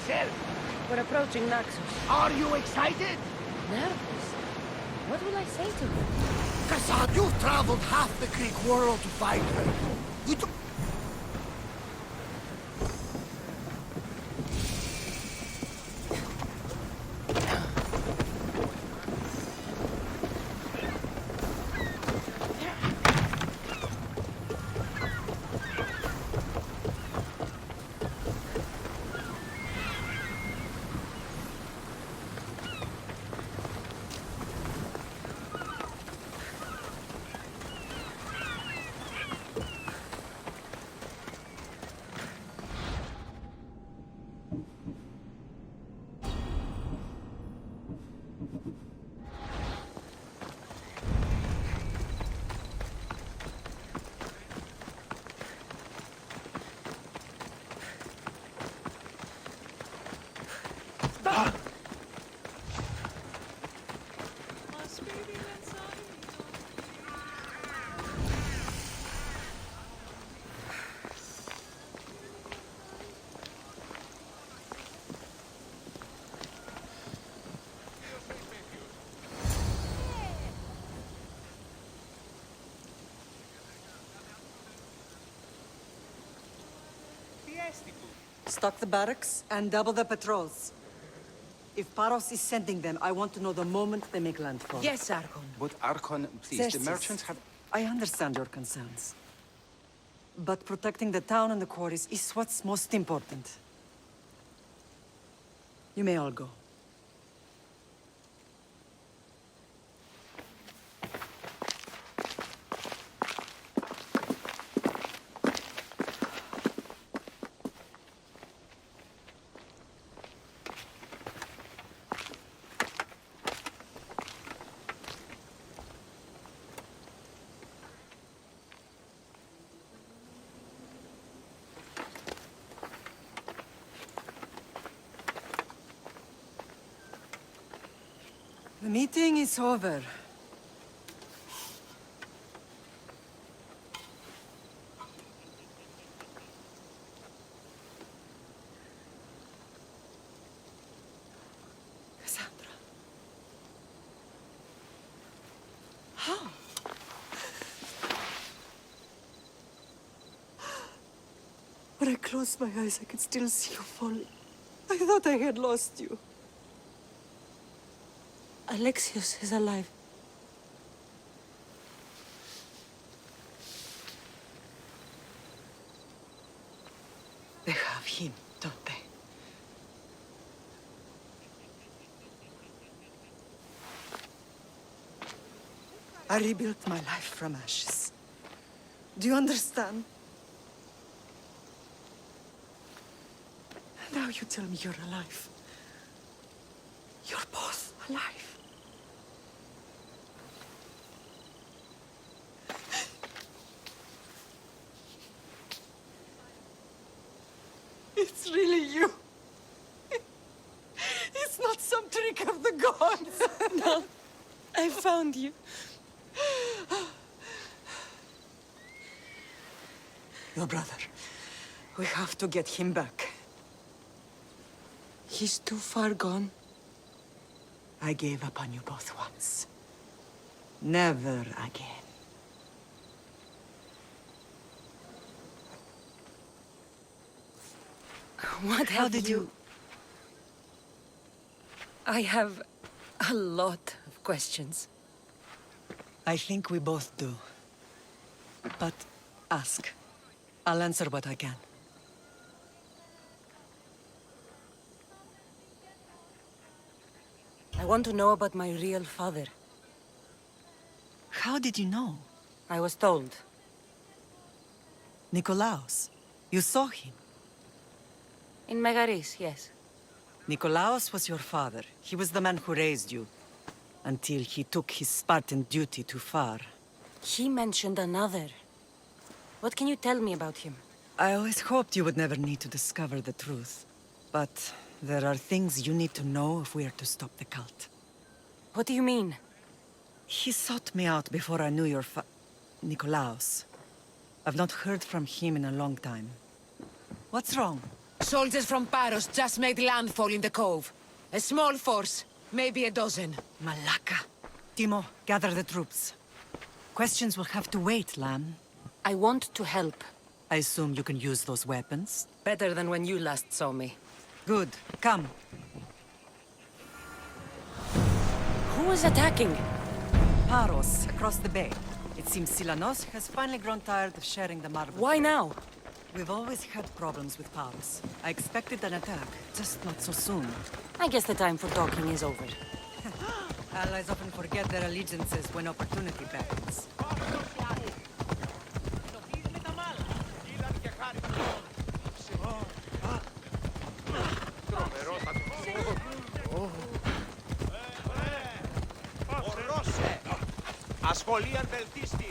myself. We're approaching Naxos. Are you excited? Nervous? What will I say to her? Kassad, you've traveled half the Greek world to find her. You do Stock the barracks and double the patrols. If Paros is sending them, I want to know the moment they make landfall. Yes, Archon. But Archon, please, Xerxes, the merchants have... I understand your concerns. But protecting the town and the quarries is what's most important. You may all go. The meeting is over. Cassandra. How? When I closed my eyes, I could still see you falling. I thought I had lost you. Alexios is alive. They have him, don't they? I rebuilt my life from ashes. Do you understand? Now you tell me you're alive. You're both alive. It's really you. It's not some trick of the gods. No, I found you. Your brother. We have to get him back. He's too far gone. I gave up on you both once. Never again. How did you... I have a lot of questions. I think we both do. But ask. I'll answer what I can. I want to know about my real father. How did you know? I was told. Nikolaos. You saw him. In Megaris, yes. Nikolaos was your father. He was the man who raised you. Until he took his Spartan duty too far. He mentioned another. What can you tell me about him? I always hoped you would never need to discover the truth. But there are things you need to know if we are to stop the cult. What do you mean? He sought me out before I knew your Nikolaos. I've not heard from him in a long time. What's wrong? Soldiers from Paros just made landfall in the cove. A small force, maybe a dozen. Malaka. Timo, gather the troops. Questions will have to wait, Lamb. I want to help. I assume you can use those weapons? Better than when you last saw me. Good. Come. Who is attacking? Paros, across the bay. It seems Silanos has finally grown tired of sharing the marble. Why now? We've always had problems with Paros. I expected an attack, just not so soon. I guess the time for talking is over. Allies often forget their allegiances when opportunity beckons. Ασχολίαν βελτίστη.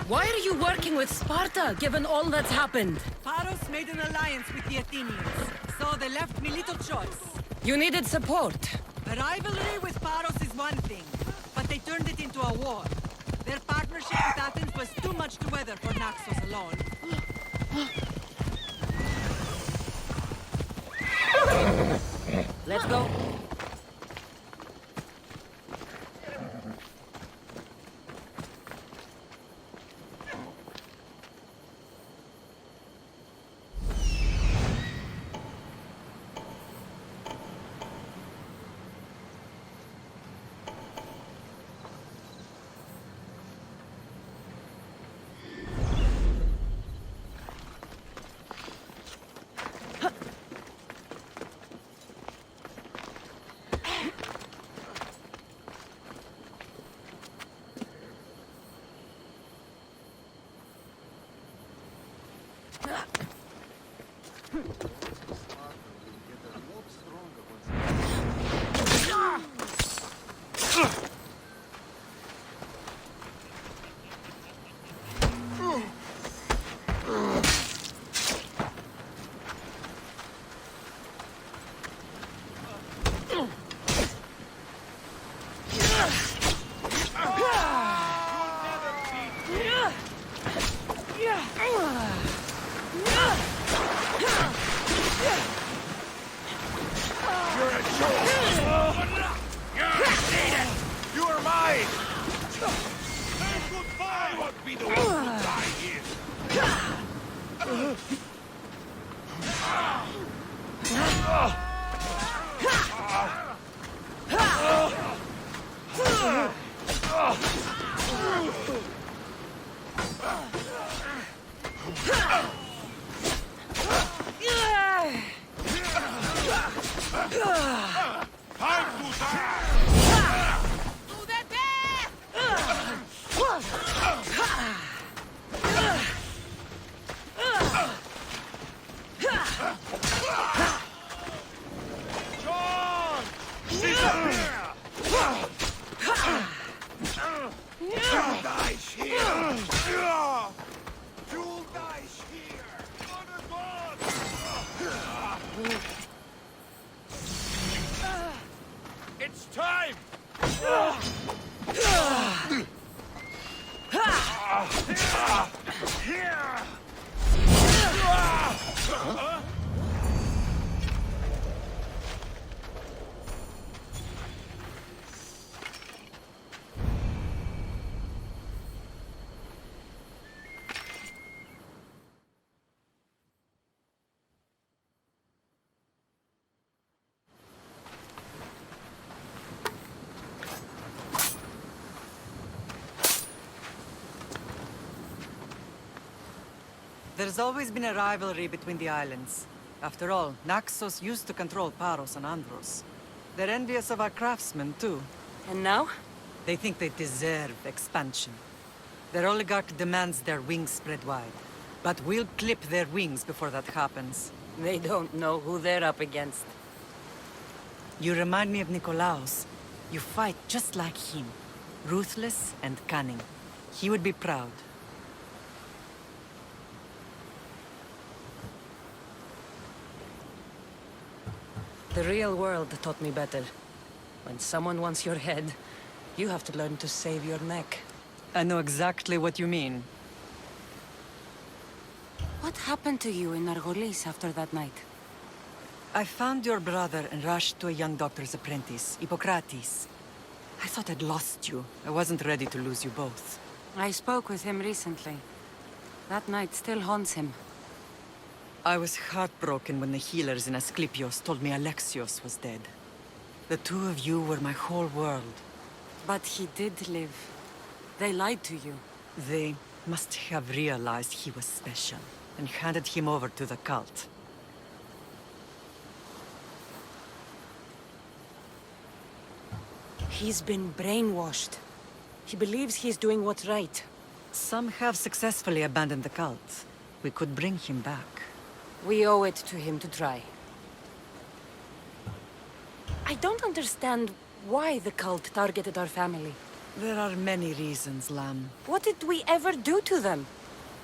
Why are you working with Sparta, given all that's happened? Paros made an alliance with the Athenians, so they left me little choice. You needed support. A rivalry with Paros is one thing, but they turned it into a war. Their partnership with Athens was too much to weather for Naxos alone. Let's go. You are mine! I won't be the one to die here! Time to die! To the death! John! Disappear! Jewel dies here! Jewel dies here! It's time! There's always been a rivalry between the islands. After all, Naxos used to control Paros and Andros. They're envious of our craftsmen, too. And now? They think they deserve expansion. Their oligarch demands their wings spread wide. But we'll clip their wings before that happens. They don't know who they're up against. You remind me of Nikolaos. You fight just like him. Ruthless and cunning. He would be proud. The real world taught me better. When someone wants your head, You have to learn to save your neck. I know exactly what you mean. What happened to you in Argolis after that night? I found your brother and rushed to a young doctor's apprentice, Hippocrates. I thought I'd lost you. I wasn't ready to lose you both. I spoke with him recently. That night still haunts him. I was heartbroken when the healers in Asclepios told me Alexios was dead. The two of you were my whole world. But he did live. They lied to you. They must have realized he was special and handed him over to the cult. He's been brainwashed. He believes he's doing what's right. Some have successfully abandoned the cult. We could bring him back. We owe it to him to try. I don't understand why the cult targeted our family. There are many reasons, Lamb. What did we ever do to them?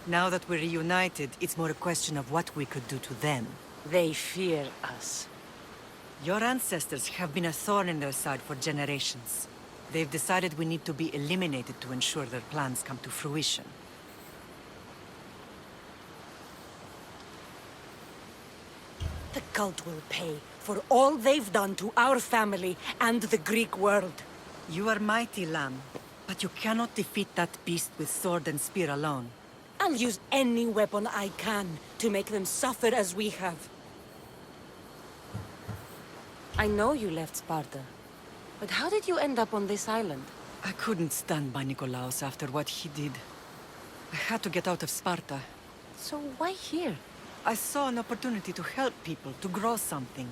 Now that we're reunited, it's more a question of what we could do to them. They fear us. Your ancestors have been a thorn in their side for generations. They've decided we need to be eliminated to ensure their plans come to fruition. The cult will pay for all they've done to our family and the Greek world. You are mighty, Lamb, but you cannot defeat that beast with sword and spear alone. I'll use any weapon I can to make them suffer as we have. I know you left Sparta, but how did you end up on this island? I couldn't stand by Nikolaos after what he did. I had to get out of Sparta. So why here? I saw an opportunity to help people, to grow something.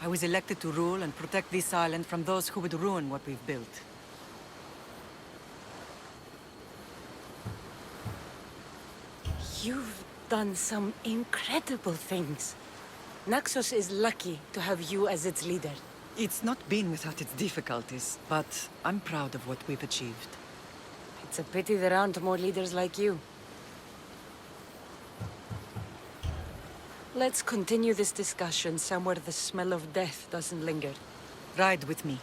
I was elected to rule and protect this island from those who would ruin what we've built. You've done some incredible things. Naxos is lucky to have you as its leader. It's not been without its difficulties, but I'm proud of what we've achieved. It's a pity there aren't more leaders like you. Let's continue this discussion somewhere the smell of death doesn't linger. Ride with me.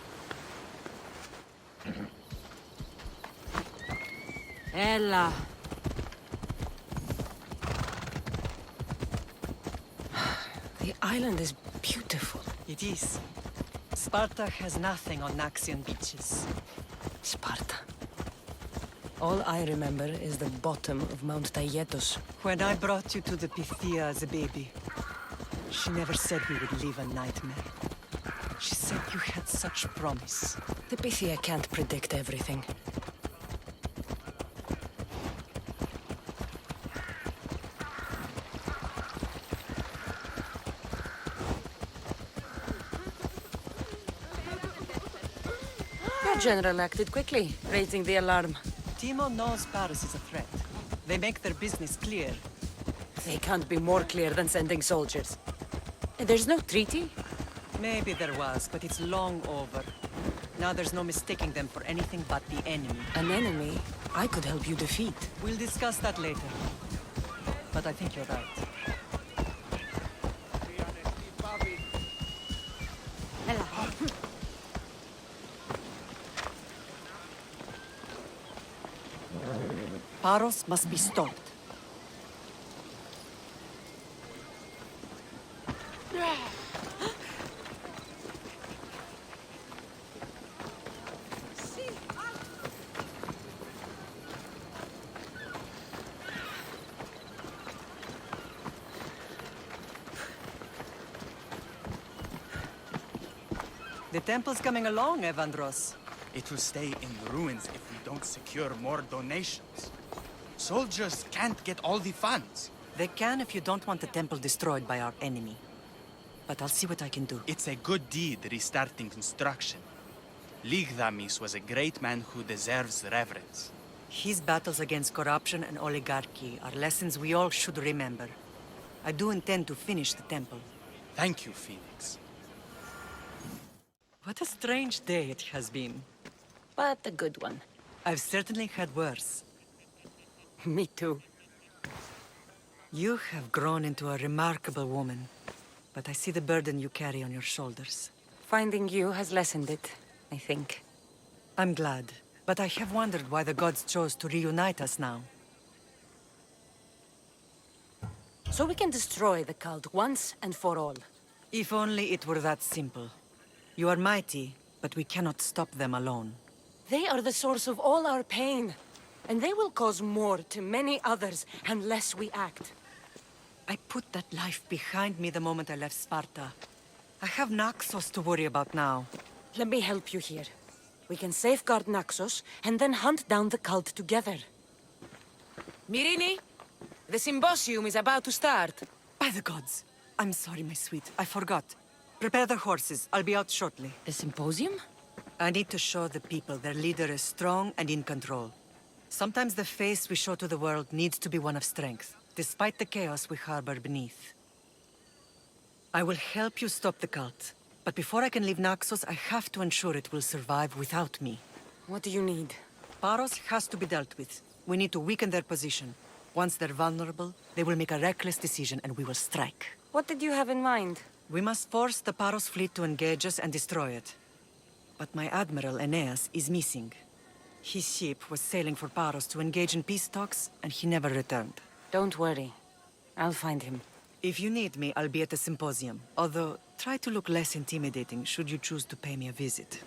Ella. The island is beautiful. It is. Sparta has nothing on Naxian beaches. Sparta. All I remember is the bottom of Mount Taygetos. When I brought you to the Pythia as a baby, she never said we would live a nightmare. She said you had such promise. The Pythia can't predict everything. Your general acted quickly, raising the alarm. Timo knows Paris is a threat. They make their business clear. They can't be more clear than sending soldiers. There's no treaty? Maybe there was, but it's long over. Now there's no mistaking them for anything but the enemy. An enemy I could help you defeat. We'll discuss that later. But I think you're right. Paros must be stopped. The temple's coming along, Evandros. It will stay in ruins if we don't secure more donations. Soldiers can't get all the funds. They can if you don't want the temple destroyed by our enemy. But I'll see what I can do. It's a good deed restarting construction. Ligdamis was a great man who deserves reverence. His battles against corruption and oligarchy are lessons we all should remember. I do intend to finish the temple. Thank you, Phoenix. What a strange day it has been. But a good one. I've certainly had worse. Me too. You have grown into a remarkable woman, but I see the burden you carry on your shoulders. Finding you has lessened it, I think. I'm glad, but I have wondered why the gods chose to reunite us now. So we can destroy the cult once and for all. If only it were that simple. You are mighty, but we cannot stop them alone. They are the source of all our pain, and they will cause more to many others unless we act. I put that life behind me the moment I left Sparta. I have Naxos to worry about now. Let me help you here. We can safeguard Naxos, and then hunt down the cult together. Myrrine, the symposium is about to start. By the gods! I'm sorry, my sweet. I forgot. Prepare the horses. I'll be out shortly. The symposium? I need to show the people their leader is strong and in control. Sometimes the face we show to the world needs to be one of strength, despite the chaos we harbor beneath. I will help you stop the cult. But before I can leave Naxos, I have to ensure it will survive without me. What do you need? Paros has to be dealt with. We need to weaken their position. Once they're vulnerable, they will make a reckless decision and we will strike. What did you have in mind? We must force the Paros fleet to engage us and destroy it. But my admiral, Aeneas, is missing. His ship was sailing for Paros to engage in peace talks, and he never returned. Don't worry. I'll find him. If you need me, I'll be at the symposium. Although, try to look less intimidating should you choose to pay me a visit.